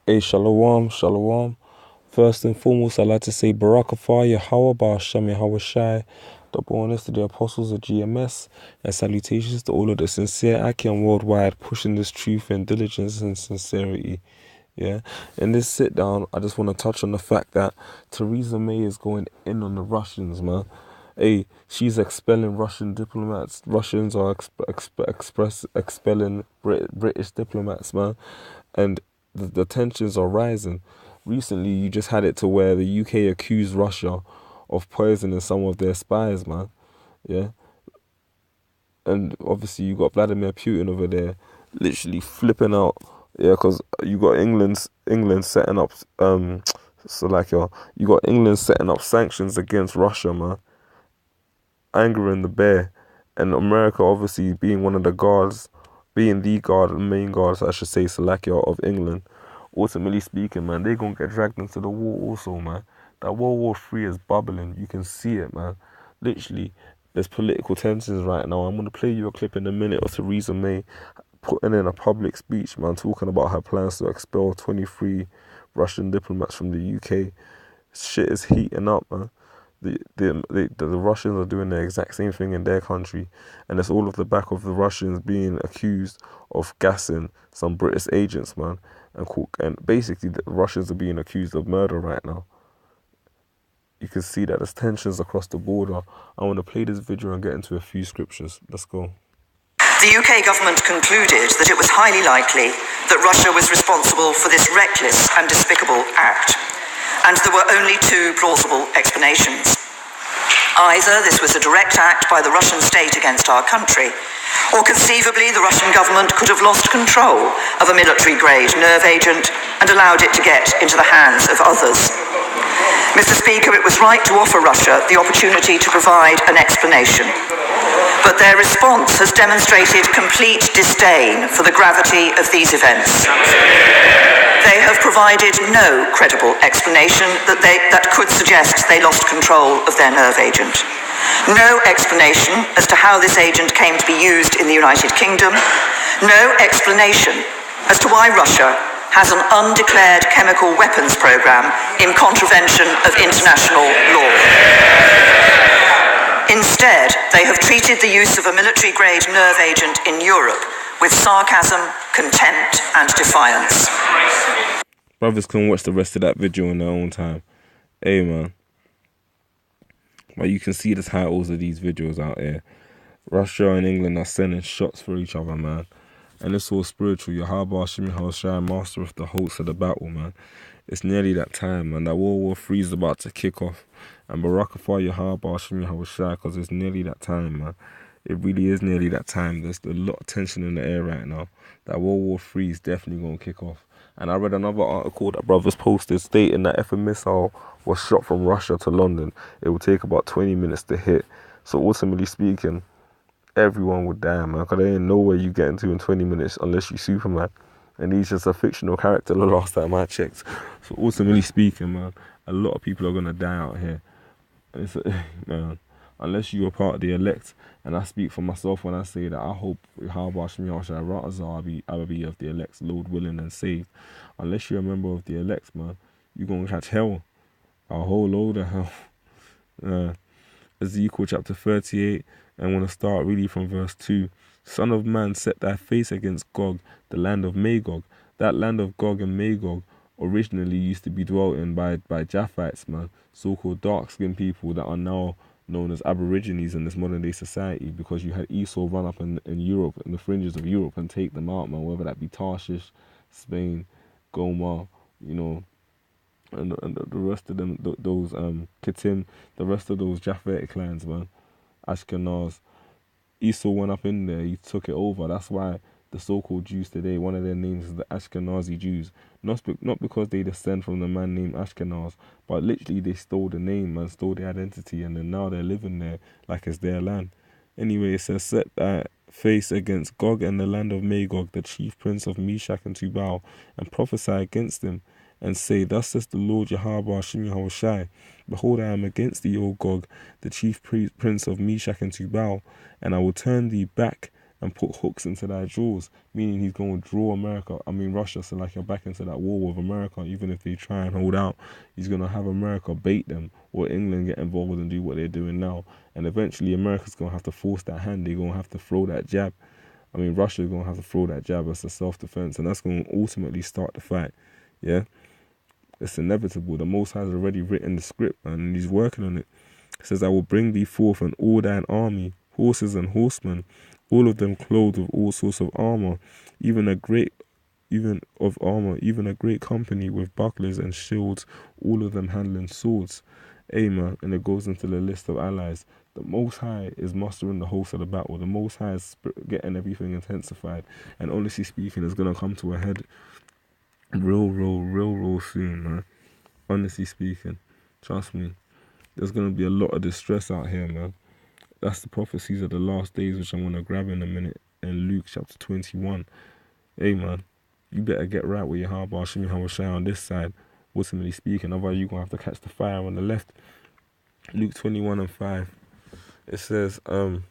Hey, shalom, shalom. First and foremost, I'd like to say Barakafar Yahweh Ba'Hashem Yahweh Shai, double honors to the apostles of GMS, and salutations to all of the sincere Akim worldwide pushing this truth and diligence and sincerity. Yeah, in this sit down, I just want to touch on the fact that Theresa May is going in on the Russians, man. Hey, she's expelling Russian diplomats. Russians are expelling British diplomats, man. And the tensions are rising. Recently, you just had it to where the UK accused Russia of poisoning some of their spies, man. Yeah. And obviously, you got Vladimir Putin over there literally flipping out. Yeah, because you got England setting up, you got England setting up sanctions against Russia, man. Angering the bear. And America obviously being one of the guards, being the main guards, I should say, Slovakia of England. Ultimately speaking, man, they're going to get dragged into the war also, man. That World War III is bubbling. You can see it, man. Literally, there's political tensions right now. I'm going to play you a clip in a minute of Theresa May putting in a public speech, man, talking about her plans to expel 23 Russian diplomats from the UK. Shit is heating up, man. The Russians are doing the exact same thing in their country, and it's all off the back of the Russians being accused of gassing some British agents, man, and basically the Russians are being accused of murder right now. You can see that there's tensions across the border. I want to play this video and get into a few scriptures. Let's go. The UK government concluded that it was highly likely that Russia was responsible for this reckless and despicable act, and there were only two plausible explanations. Either this was a direct act by the Russian state against our country, or conceivably the Russian government could have lost control of a military-grade nerve agent and allowed it to get into the hands of others. Mr. Speaker, it was right to offer Russia the opportunity to provide an explanation, but their response has demonstrated complete disdain for the gravity of these events. They have provided no credible explanation that could suggest they lost control of their nerve agent. No explanation as to how this agent came to be used in the United Kingdom. No explanation as to why Russia has an undeclared chemical weapons program in contravention of international law. Instead, they have treated the use of a military-grade nerve agent in Europe with sarcasm, contempt, and defiance. Brothers can watch the rest of that video in their own time. Hey, man. But you can see the titles of these videos out there. Russia and England are sending shots for each other, man. And it's all spiritual. Yahweh Shem Shai, master of the hosts of the battle, man. It's nearly that time, man. That World War III is about to kick off. And Barakafar Yahweh Shem Shai, because it's nearly that time, man. It really is nearly that time. There's a lot of tension in the air right now. That World War III is definitely going to kick off. And I read another article that brothers posted stating that if a missile was shot from Russia to London, it would take about 20 minutes to hit. So ultimately speaking, everyone would die, man, because there ain't nowhere you get into in 20 minutes unless you Superman. And he's just a fictional character the last time I checked. So ultimately speaking, man, a lot of people are going to die out here. Man, unless you are part of the elect. And I speak for myself when I say that I hope I will be of the elect, Lord willing and saved. Unless you're a member of the elect, man, you're going to catch hell. A whole load of hell. Ezekiel chapter 38, and I want to start really from verse 2. Son of man, set thy face against Gog, the land of Magog. That land of Gog and Magog originally used to be dwelt in by Japhites, man, so-called dark-skinned people that are now known as Aborigines in this modern-day society, because you had Esau run up in Europe, in the fringes of Europe, and take them out, man, whether that be Tarshish, Spain, Gomar, you know, and the rest of them, those Kittim, the rest of those Japhetic clans, man, Ashkenaz. Esau went up in there, he took it over. That's why the so-called Jews today, one of their names is the Ashkenazi Jews. Not because they descend from the man named Ashkenaz, but literally they stole the name and stole the identity, and then now they're living there like it's their land. Anyway, it says, set thy face against Gog and the land of Magog, the chief prince of Meshach and Tubal, and prophesy against him, and say, thus says the Lord Yahweh Shem Shai, behold, I am against thee, O Gog, the chief prince of Meshach and Tubal, and I will turn thee back and put hooks into their jaws, meaning he's going to draw Russia, so like you're back into that war with America. Even if they try and hold out, he's going to have America bait them, or England get involved and do what they're doing now. And eventually America's going to have to force that hand. They're going to have to throw that jab. Russia's going to have to throw that jab as a self-defense, and that's going to ultimately start the fight. Yeah? It's inevitable. The Most High has already written the script, man, and he's working on it. It says, I will bring thee forth an all thine army, horses and horsemen, all of them clothed with all sorts of armor, even a great company with bucklers and shields, all of them handling swords. Amen. And it goes into the list of allies. The Most High is mustering the host of the battle. The Most High is getting everything intensified. And honestly speaking, it's going to come to a head real soon, man. Honestly speaking. Trust me. There's going to be a lot of distress out here, man. That's the prophecies of the last days, which I'm going to grab in a minute in Luke chapter 21. Hey, man. You better get right with your hardbar, Shimmy Hawashai on this side, ultimately speaking. Otherwise, you're going to have to catch the fire on the left. Luke 21:5. It says, and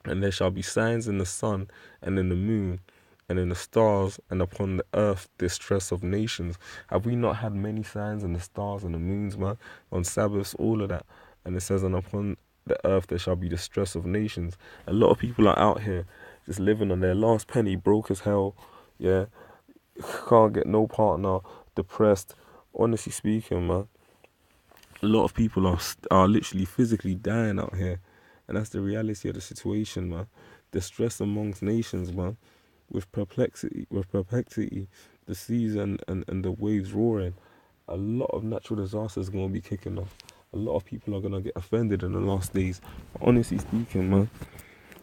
there shall be signs in the sun and in the moon and in the stars, and upon the earth distress of nations. Have we not had many signs in the stars and the moons, man? On Sabbaths, all of that. And it says, and upon the earth there shall be distress of nations. A lot of people are out here just living on their last penny, broke as hell. Yeah, can't get no partner, depressed. Honestly speaking, man, a lot of people are literally physically dying out here, and that's the reality of the situation, man. Distress amongst nations, man, with perplexity, the seas and the waves roaring. A lot of natural disasters going to be kicking off. A lot of people are going to get offended in the last days. But honestly speaking, man,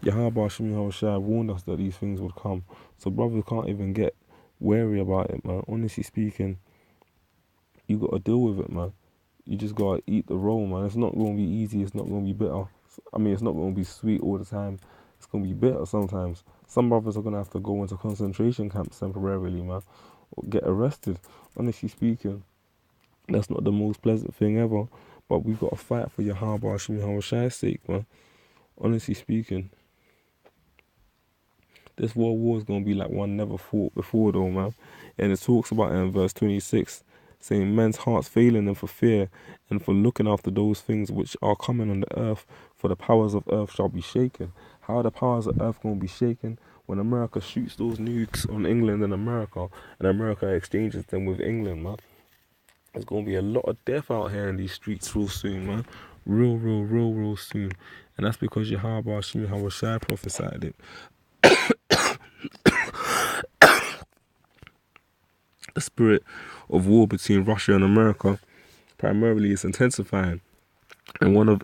Yahweh Shemi Hawashai warned us that these things would come. So brothers can't even get wary about it, man. Honestly speaking, you got to deal with it, man. You just got to eat the roll, man. It's not going to be easy. It's not going to be bitter. It's not going to be sweet all the time. It's going to be bitter sometimes. Some brothers are going to have to go into concentration camps temporarily, man, or get arrested. Honestly speaking, that's not the most pleasant thing ever. But we've got to fight for Yahweh Shemi Hawashai's sake, man. Honestly speaking, this world war is going to be like one never fought before, though, man. And it talks about it in verse 26, saying men's hearts failing them for fear and for looking after those things which are coming on the earth, for the powers of earth shall be shaken. How are the powers of earth going to be shaken? When America shoots those nukes on England and America exchanges them with England, man. There's going to be a lot of death out here in these streets real soon, man. Real soon. And that's because Yahweh Shemi Hawashai prophesied it. The spirit of war between Russia and America primarily is intensifying. And one of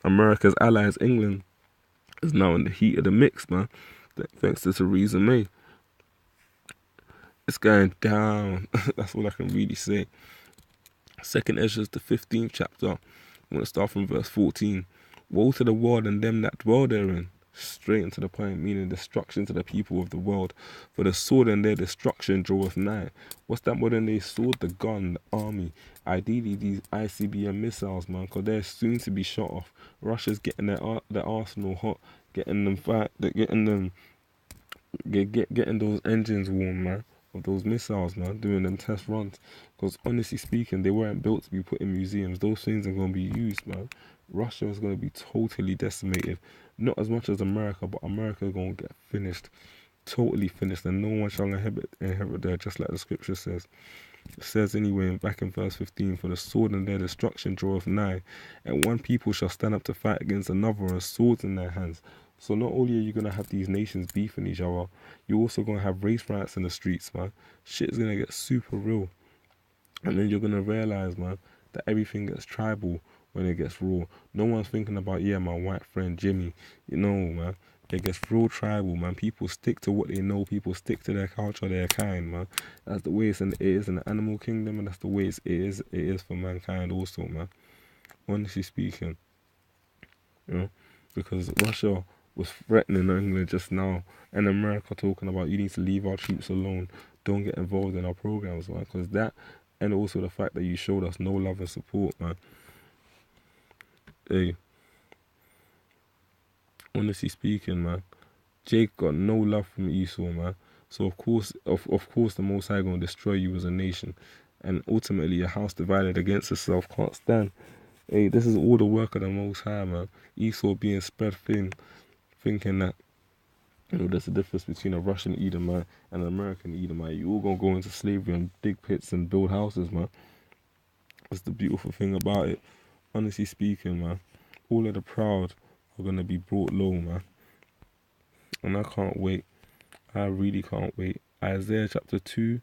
America's allies, England, is now in the heat of the mix, man. Thanks to Theresa May. It's going down. That's all I can really say. 2nd Ezra, the 15th chapter. I'm going to start from verse 14. Woe to the world and them that dwell therein. Straight into the point, meaning destruction to the people of the world. For the sword and their destruction draweth nigh. What's that more than they sword? The gun, the army. Ideally, these ICBM missiles, man, because they're soon to be shot off. Russia's getting their arsenal hot, getting those engines warm, man, of those missiles, man, doing them test runs. Because honestly speaking, they weren't built to be put in museums. Those things are going to be used, man. Russia is going to be totally decimated. Not as much as America, but America is going to get finished. Totally finished. And no one shall inherit there, just like the scripture says. It says anyway, back in verse 15, for the sword and their destruction draweth nigh, and one people shall stand up to fight against another, and swords in their hands. So not only are you going to have these nations beefing each other, you're also going to have race riots in the streets, man. Shit is going to get super real. And then you're going to realize, man, that everything gets tribal when it gets raw. No one's thinking about, yeah, my white friend Jimmy. You know, man, it gets real tribal, man. People stick to what they know. People stick to their culture, their kind, man. That's the way it is in the animal kingdom, and that's the way it is for mankind also, man. Honestly speaking, you know, because Russia was threatening England just now, and America talking about you need to leave our troops alone, don't get involved in our programs, man, because that, and also the fact that you showed us no love and support, man. Hey, Honestly speaking, man, Jake got no love from Esau, man. So of course the Most High gonna destroy you as a nation, and ultimately a house divided against itself can't stand. Hey, this is all the work of the Most High, man. Esau being spread thin, thinking that, you know, there's a difference between a Russian Edomite and an American Edomite. You all gonna go into slavery and dig pits and build houses, man. That's the beautiful thing about it. Honestly speaking, man, all of the proud are gonna be brought low, man. And I can't wait. I really can't wait. Isaiah chapter 2,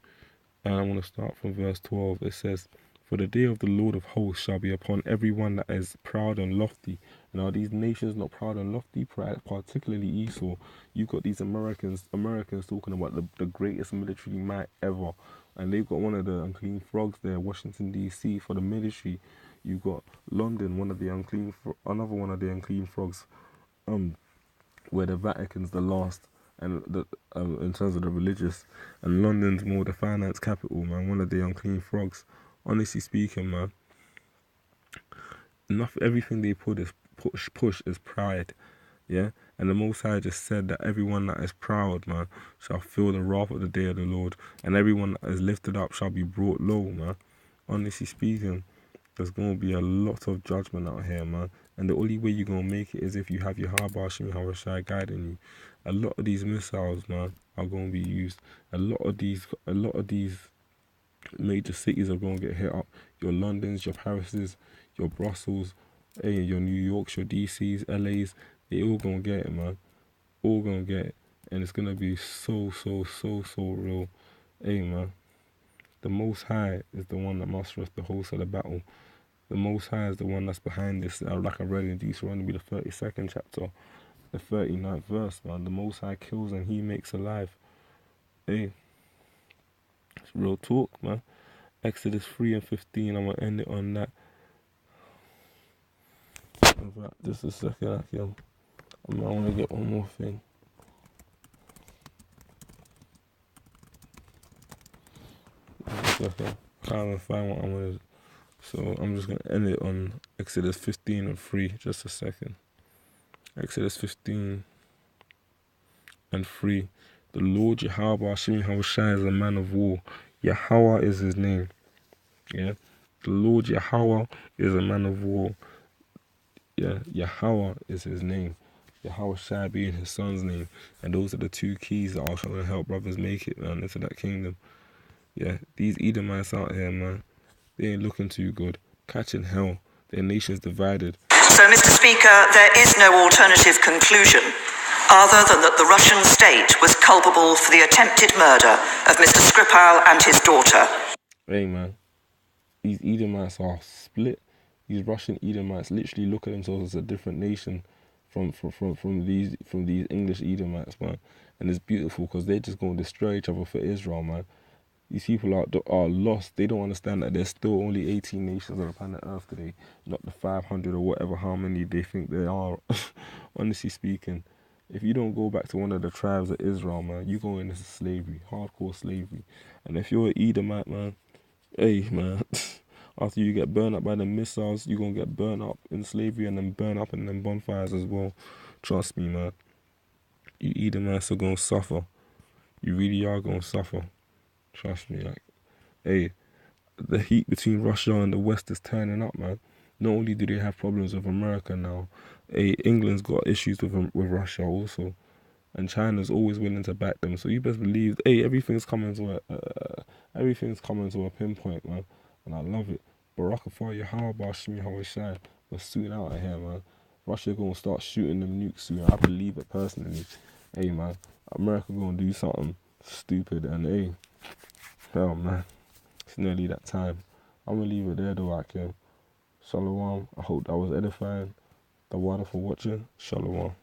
and I want to start from verse 12. It says, "For the day of the Lord of hosts shall be upon everyone that is proud and lofty." And are these nations not proud and lofty? Particularly Esau. You've got these Americans talking about the greatest military might ever. And they've got one of the unclean frogs there, Washington, D.C. for the military. You've got London, another one of the unclean frogs, where the Vatican's the last, and in terms of the religious, and London's more the finance capital, man. One of the unclean frogs. Honestly speaking, man, everything they push is pride, yeah. And the Most High just said that everyone that is proud, man, shall feel the wrath of the day of the Lord, and everyone that is lifted up shall be brought low, man. Honestly speaking, there's gonna be a lot of judgment out here, man. And the only way you're gonna make it is if you have your Hashim guiding you. A lot of these missiles, man, are gonna be used. A lot of these major cities are gonna get hit up. Your Londons, your Parises, your Brussels, your New Yorks, your DCs, LAs, they all gonna get it, man. All gonna get it. And it's gonna be so real. Hey, man. The Most High is the one that masters the host of the battle. The Most High is the one that's behind this. Like I read in Deuteronomy, the 32nd chapter, the 39th verse, man. The Most High kills and He makes alive. Hey, it's real talk, man. Exodus 3 and 15, I'm going to end it on that. In fact, just a second, I want to get one more thing. Just a second. I can't even find what I wanted. So I'm just going to end it on Exodus 15 and 3. Just a second. Exodus 15 and 3. The Lord Yahweh Hashem Yahushai is a man of war. Yahweh is his name. Yeah. The Lord Yahweh is a man of war. Yeah. Yahweh is his name. Yahushai being his son's name. And those are the two keys that are going to help brothers make it, man, into that kingdom. Yeah. These Edomites out here, man, they ain't looking too good. Catching hell. Their nation's divided. So, Mr. Speaker, there is no alternative conclusion other than that the Russian state was culpable for the attempted murder of Mr. Skripal and his daughter. Hey, man, these Edomites are split. These Russian Edomites literally look at themselves as a different nation from these English Edomites, man. And it's beautiful because they're just going to destroy each other for Israel, man. These people are lost. They don't understand that there's still only 18 nations on the planet Earth today, not the 500 or whatever, how many they think there are. Honestly speaking, if you don't go back to one of the tribes of Israel, man, you go into slavery, hardcore slavery. And if you're an Edomite, man, hey, man, after you get burned up by the missiles, you're going to get burned up in slavery and then burn up in them bonfires as well. Trust me, man. You Edomites are going to suffer. You really are going to suffer. Trust me, like, hey, the heat between Russia and the West is turning up, man. Not only do they have problems with America now, hey, England's got issues with Russia also, and China's always willing to back them. So you best believe, hey, everything's coming to a pinpoint, man. And I love it. Barakafar Yahweh Shmi Hawashai. We're soon out of here, man. Russia gonna start shooting them nukes soon. I believe it personally. Hey, man, America gonna do something stupid, and hey, hell, man, it's nearly that time. I'm gonna leave it there though, Akim. Shalom. I hope that was edifying. The water for watching. Shalom.